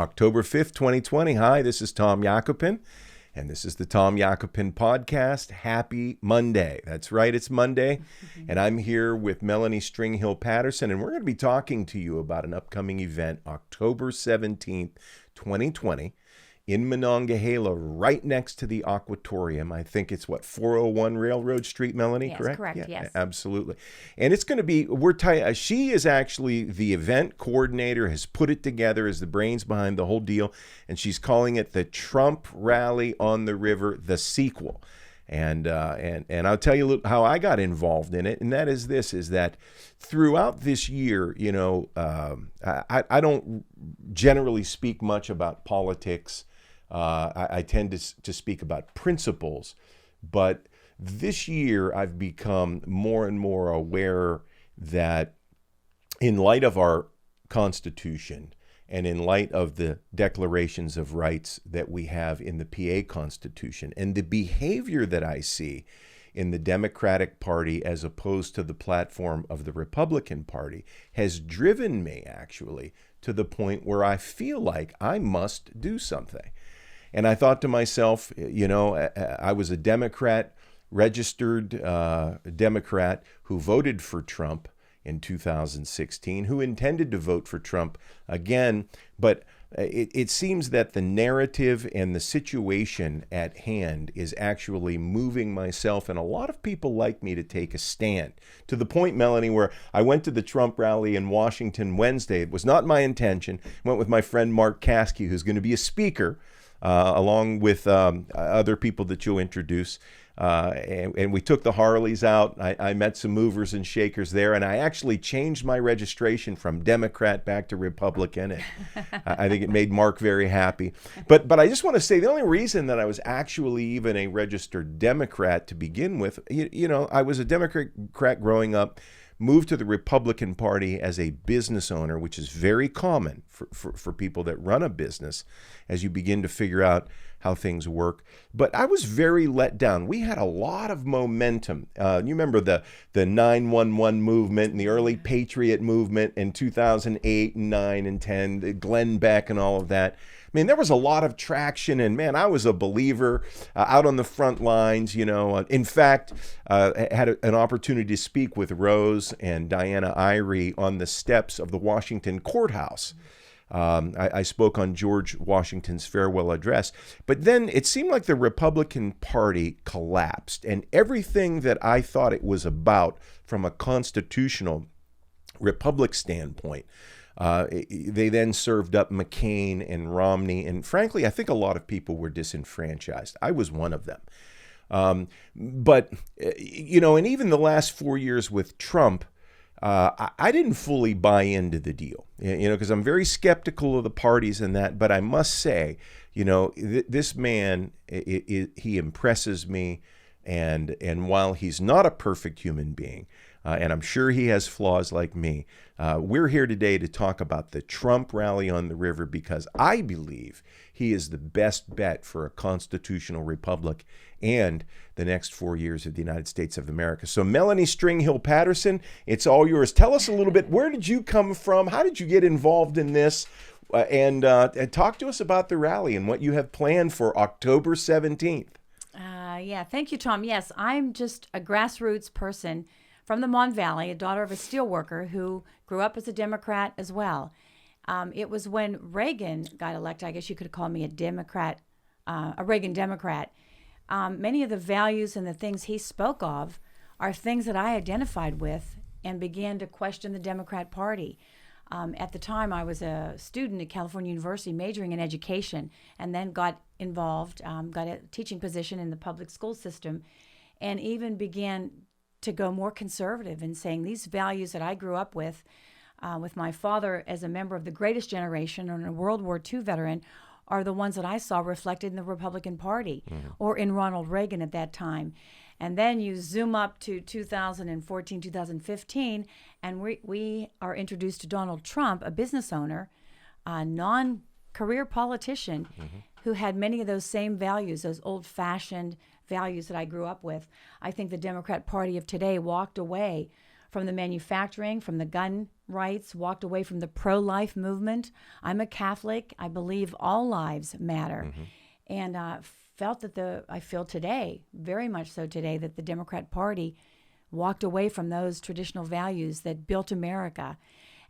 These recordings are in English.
October 5th, 2020. Hi, this is Tom Yakopin, and this is the Tom Yakopin Podcast. Happy Monday. That's right, it's Monday, and I'm here with Melanie Patterson, and we're going to be talking to you about an upcoming event, October 17th, 2020, in Monongahela, right next to the Aquatorium. I think it's 401 Railroad Street, Melanie, yes, correct? Correct, yes. Absolutely. And it's going to be, she is actually the event coordinator, has put it together as the brains behind the whole deal, and she's calling it the Trump Rally on the River, the sequel. And I'll tell you how I got involved in it, and that is that throughout this year, I don't generally speak much about politics. I tend to speak about principles, but this year I've become more and more aware that in light of our Constitution and in light of the declarations of rights that we have in the PA Constitution and the behavior that I see in the Democratic Party as opposed to the platform of the Republican Party has driven me actually to the point where I feel like I must do something. And I thought to myself, I was a Democrat, registered Democrat who voted for Trump in 2016, who intended to vote for Trump again. But it seems that the narrative and the situation at hand is actually moving myself and a lot of people like me to take a stand. To the point, Melanie, where I went to the Trump rally in Washington Wednesday. It was not my intention. I went with my friend Mark Caskey, who's going to be a speaker, along with other people that you'll introduce. And we took the Harleys out. I met some movers and shakers there, and I actually changed my registration from Democrat back to Republican. And I think it made Mark very happy. But I just want to say the only reason that I was actually even a registered Democrat to begin with, I was a Democrat growing up, moved to the Republican Party as a business owner, which is very common for people that run a business as you begin to figure out how things work. But I was very let down. We had a lot of momentum. You remember the 911 movement and the early Patriot movement in 2008 and 9 and 10, the Glenn Beck and all of that. I mean, there was a lot of traction, and man, I was a believer out on the front lines. In fact, I had an opportunity to speak with Rose and Diana Irie on the steps of the Washington courthouse. I spoke on George Washington's farewell address, but then it seemed like the Republican Party collapsed, and everything that I thought it was about from a constitutional republic standpoint, they then served up McCain and Romney, and frankly, I think a lot of people were disenfranchised. I was one of them. But and even the last 4 years with Trump, I didn't fully buy into the deal, because I'm very skeptical of the parties and that. But I must say, this man, he impresses me. And while he's not a perfect human being, and I'm sure he has flaws like me, we're here today to talk about the Trump rally on the river because I believe he is the best bet for a constitutional republic and the next 4 years of the United States of America. So Melanie Patterson, it's all yours. Tell us a little bit, where did you come from? How did you get involved in this? And talk to us about the rally and what you have planned for October 17th. Thank you, Tom. Yes, I'm just a grassroots person from the Mon Valley, a daughter of a steelworker who grew up as a Democrat as well. It was when Reagan got elected, I guess you could call me a Democrat, a Reagan Democrat. Many of the values and the things he spoke of are things that I identified with and began to question the Democrat Party. At the time, I was a student at California University majoring in education and then got involved, got a teaching position in the public school system, and even began to go more conservative in saying these values that I grew up with my father as a member of the greatest generation and a World War II veteran, are the ones that I saw reflected in the Republican Party or in Ronald Reagan at that time. And then you zoom up to 2014, 2015, and we are introduced to Donald Trump, a business owner, a non-career politician who had many of those same values, those old-fashioned values that I grew up with. I think the Democrat Party of today walked away from the manufacturing, from the gun rights, walked away from the pro-life movement. I'm a Catholic. I believe all lives matter. And felt that I feel today, very much so today, that the Democrat Party walked away from those traditional values that built America.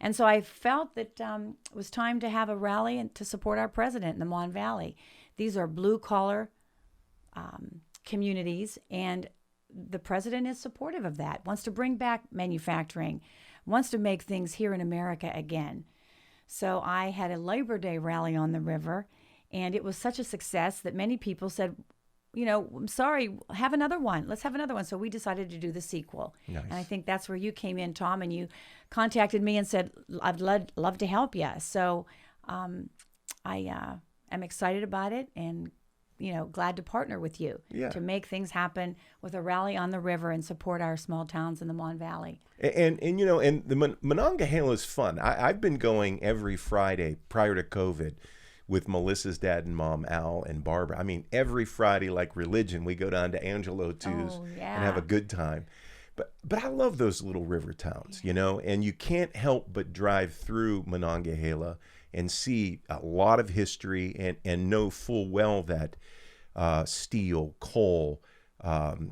And so I felt that it was time to have a rally and to support our president in the Mon Valley. These are blue-collar communities, and the president is supportive of that, wants to bring back manufacturing, wants to make things here in America again. So I had a Labor Day rally on the river, and it was such a success that many people said, you know, I'm sorry, have another one. Let's have another one. So we decided to do the sequel. Nice. And I think that's where you came in, Tom, and you contacted me and said, I'd love to help you. So I am excited about it and, you know, glad to partner with you to make things happen with a rally on the river and support our small towns in the Mon Valley. And you know, and the Monongahela is fun. I've been going every Friday prior to COVID with Melissa's dad and mom, Al and Barbara. I mean, every Friday, like religion, we go down to Angelo Two's and have a good time. But I love those little river towns, you know, and you can't help but drive through Monongahela and see a lot of history and know full well that steel, coal,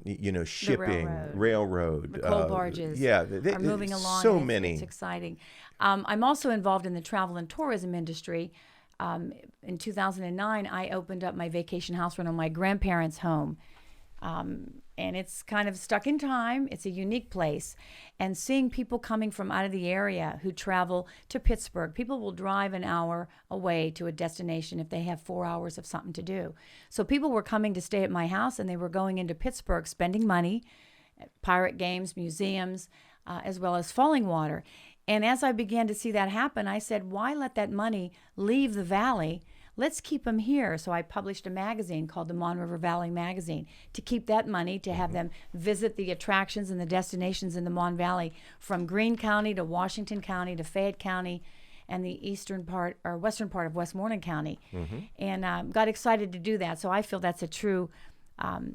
you know, shipping, railroad, the coal barges are moving along. So many. It's exciting. I'm also involved in the travel and tourism industry. In 2009, I opened up my vacation house rental, my grandparents' home. And it's kind of stuck in time. It's a unique place. And seeing people coming from out of the area who travel to Pittsburgh, people will drive an hour away to a destination if they have 4 hours of something to do. So people were coming to stay at my house, and they were going into Pittsburgh, spending money at pirate games, museums, as well as Falling Water. And as I began to see that happen, I said, why let that money leave the valley? Let's keep them here. So I published a magazine called the Mon River Valley Magazine to keep that money, to have them visit the attractions and the destinations in the Mon Valley, from Greene County to Washington County to Fayette County and the eastern part or western part of Westmoreland County. And got excited to do that. So I feel that's a true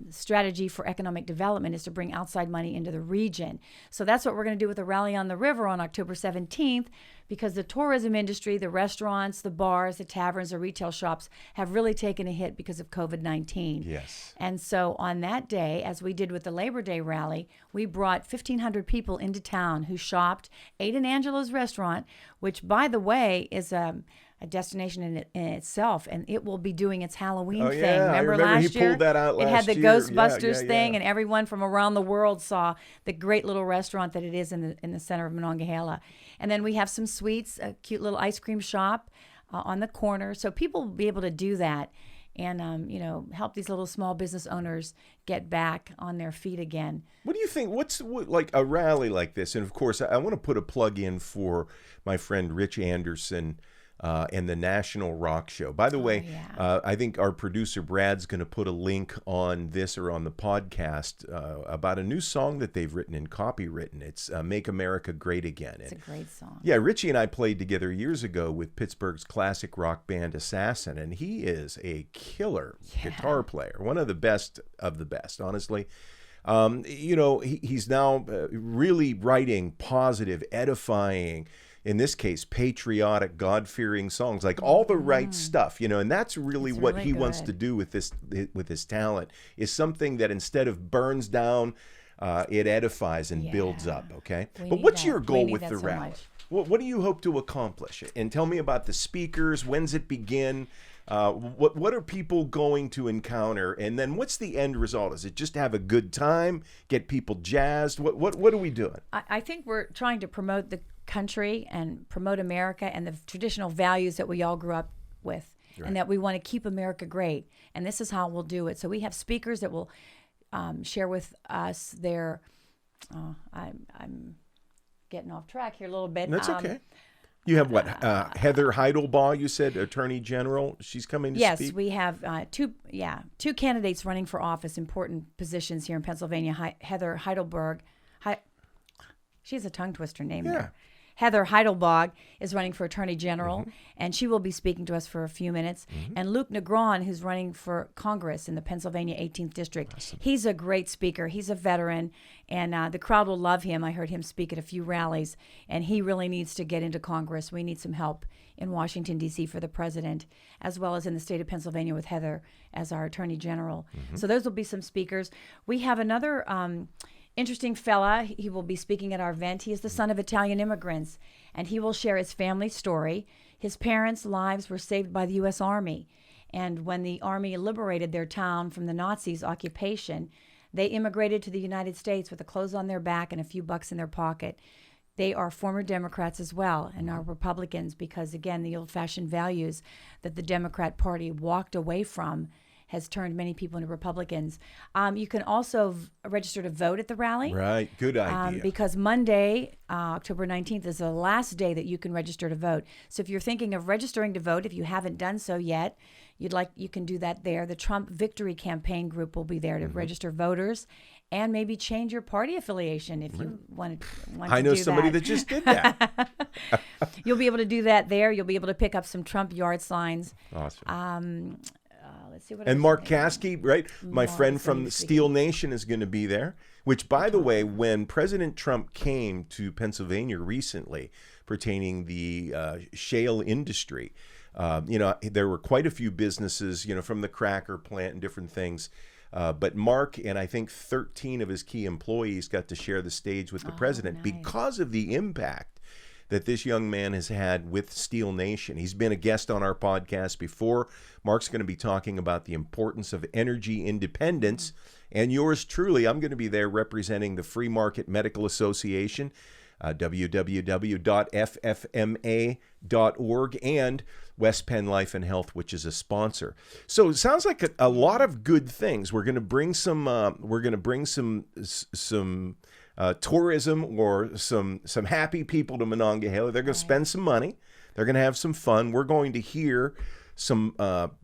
strategy for economic development, is to bring outside money into the region. So that's what we're going to do with the Rally on the River on October 17th, because the tourism industry, the restaurants, the bars, the taverns, the retail shops have really taken a hit because of COVID-19. Yes. And so on that day, as we did with the Labor Day rally, we brought 1,500 people into town who shopped, ate in Angelo's restaurant, which, by the way, is a destination in itself, and it will be doing its Halloween thing. Remember last he year? Pulled that out last year. It had the year. Ghostbusters thing, and everyone from around the world saw the great little restaurant that it is in the center of Monongahela. And then we have some sweets, a cute little ice cream shop on the corner, so people will be able to do that and you know, help these little small business owners get back on their feet again. What do you think? What's like a rally like this? And of course, I want to put a plug in for my friend Rich Anderson. And the National Rock Show. By the way, I think our producer Brad's going to put a link on this or on the podcast about a new song that they've written and copywritten. It's Make America Great Again. It's a great song. Yeah, Richie and I played together years ago with Pittsburgh's classic rock band Assassin, and he is a killer guitar player, one of the best, honestly. You know, he's now really writing positive, edifying, in this case, patriotic, God-fearing songs, like all the right stuff, you know, and that's really what he wants to do with his talent, is something that instead of burns down, it edifies and builds up, okay? But what's your goal with the rally? What do you hope to accomplish? And tell me about the speakers. When's it begin? What are people going to encounter? And then what's the end result? Is it just to have a good time, get people jazzed? What are we doing? I think we're trying to promote the country and promote America and the traditional values that we all grew up with, and that we want to keep America great. And this is how we'll do it. So we have speakers that will share with us their I'm getting off track here a little bit. That's okay. You have what? Heather Heidelbaugh, you said, Attorney General. She's coming to speak? Yes, we have two candidates running for office, important positions here in Pennsylvania. Heather Heidelberg. She has a tongue twister name there. Heather Heidelbach is running for Attorney General, and she will be speaking to us for a few minutes. And Luke Negron, who's running for Congress in the Pennsylvania 18th District. Awesome. He's a great speaker. He's a veteran, and the crowd will love him. I heard him speak at a few rallies, and he really needs to get into Congress. We need some help in Washington, D.C. for the president, as well as in the state of Pennsylvania with Heather as our Attorney General. So those will be some speakers. We have another interesting fella. He will be speaking at our event. He is the son of Italian immigrants, and he will share his family story. His parents' lives were saved by the U.S. Army, and when the Army liberated their town from the Nazis' occupation, they immigrated to the United States with the clothes on their back and a few bucks in their pocket. They are former Democrats as well and are Republicans because, again, the old-fashioned values that the Democrat Party walked away from has turned many people into Republicans. You can also register to vote at the rally. Right, good idea. Because Monday, October 19th, is the last day that you can register to vote. So if you're thinking of registering to vote, if you haven't done so yet, you can do that there. The Trump Victory Campaign group will be there to register voters and maybe change your party affiliation if you want to I know somebody that just did that. You'll be able to do that there. You'll be able to pick up some Trump yard signs. Awesome. Let's see what and Mark Caskey, right? My friend from Steel Nation is going to be there, which, by the way, when President Trump came to Pennsylvania recently pertaining the shale industry, there were quite a few businesses, from the cracker plant and different things. But Mark and I think 13 of his key employees got to share the stage with the president because of the impact that this young man has had with Steel Nation. He's been a guest on our podcast before. Mark's going to be talking about the importance of energy independence. And yours truly, I'm going to be there representing the Free Market Medical Association, www.ffma.org, and West Penn Life and Health, which is a sponsor. So it sounds like a lot of good things. We're going to bring some. Tourism or some happy people to Monongahela. They're going to spend some money. They're going to have some fun. We're going to hear some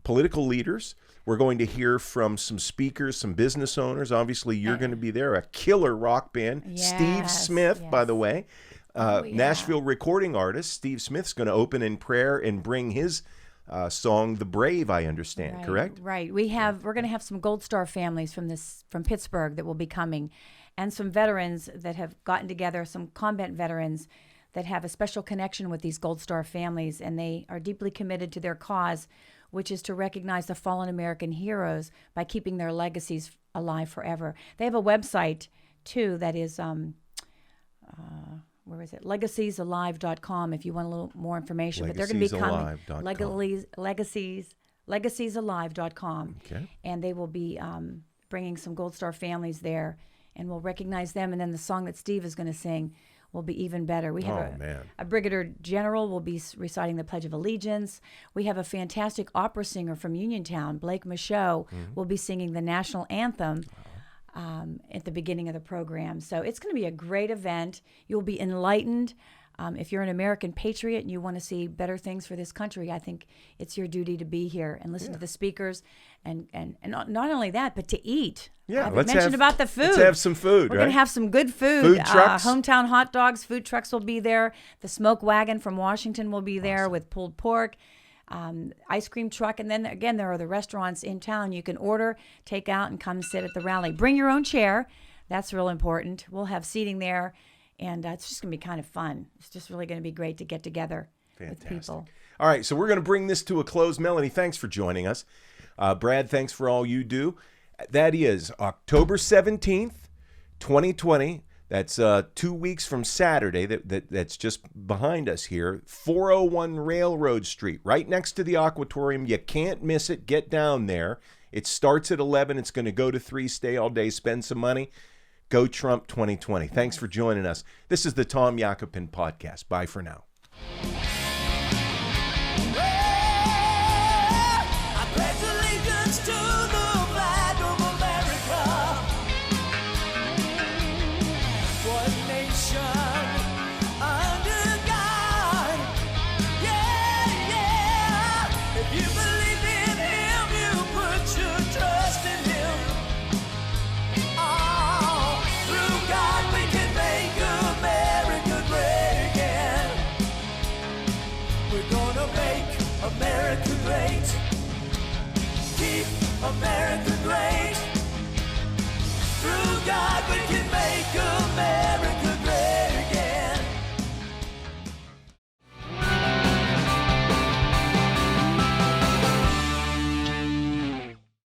political leaders. We're going to hear from some speakers, some business owners. Obviously, you're going to be there. A killer rock band. Yes, Steve Smith, by the way, Nashville recording artist. Steve Smith's going to open in prayer and bring his song "The Brave," I understand, correct? Right. We're going to have some Gold Star families from Pittsburgh that will be coming, and some veterans that have gotten together, some combat veterans that have a special connection with these Gold Star families, and they are deeply committed to their cause, which is to recognize the fallen American heroes by keeping their legacies alive forever. They have a website, too, that is, where is it? Legaciesallive.com if you want a little more information. But they're going to be coming. Legaciesallive.com. Okay. And they will be bringing some Gold Star families there, and we'll recognize them. And then the song that Steve is going to sing will be even better. We have a Brigadier General will be reciting the Pledge of Allegiance. We have a fantastic opera singer from Uniontown, Blake Michaud, will be singing the national anthem at the beginning of the program. So it's going to be a great event. You'll be enlightened. If you're an American patriot and you want to see better things for this country, I think it's your duty to be here and listen to the speakers, and not only that, but to eat. Yeah, I mentioned about the food. Let's have some food. We're going to have some good food. Food trucks. Hometown hot dogs, food trucks will be there. The Smoke Wagon from Washington will be there with pulled pork. Ice cream truck, and then again there are the restaurants in town. You can order, take out, and come sit at the rally. Bring your own chair. That's real important. We'll have seating there, and it's just going to be kind of fun. It's just really going to be great to get together with people. All right, so we're going to bring this to a close. Melanie, thanks for joining us. Brad, thanks for all you do. That is October 17th, 2020. That's 2 weeks from Saturday. That's just behind us here. 401 Railroad Street, right next to the Aquatorium. You can't miss it. Get down there. It starts at 11. It's going to go to 3. Stay all day. Spend some money. Go Trump 2020. Thanks for joining us. This is the Tom Yakopin Podcast. Bye for now.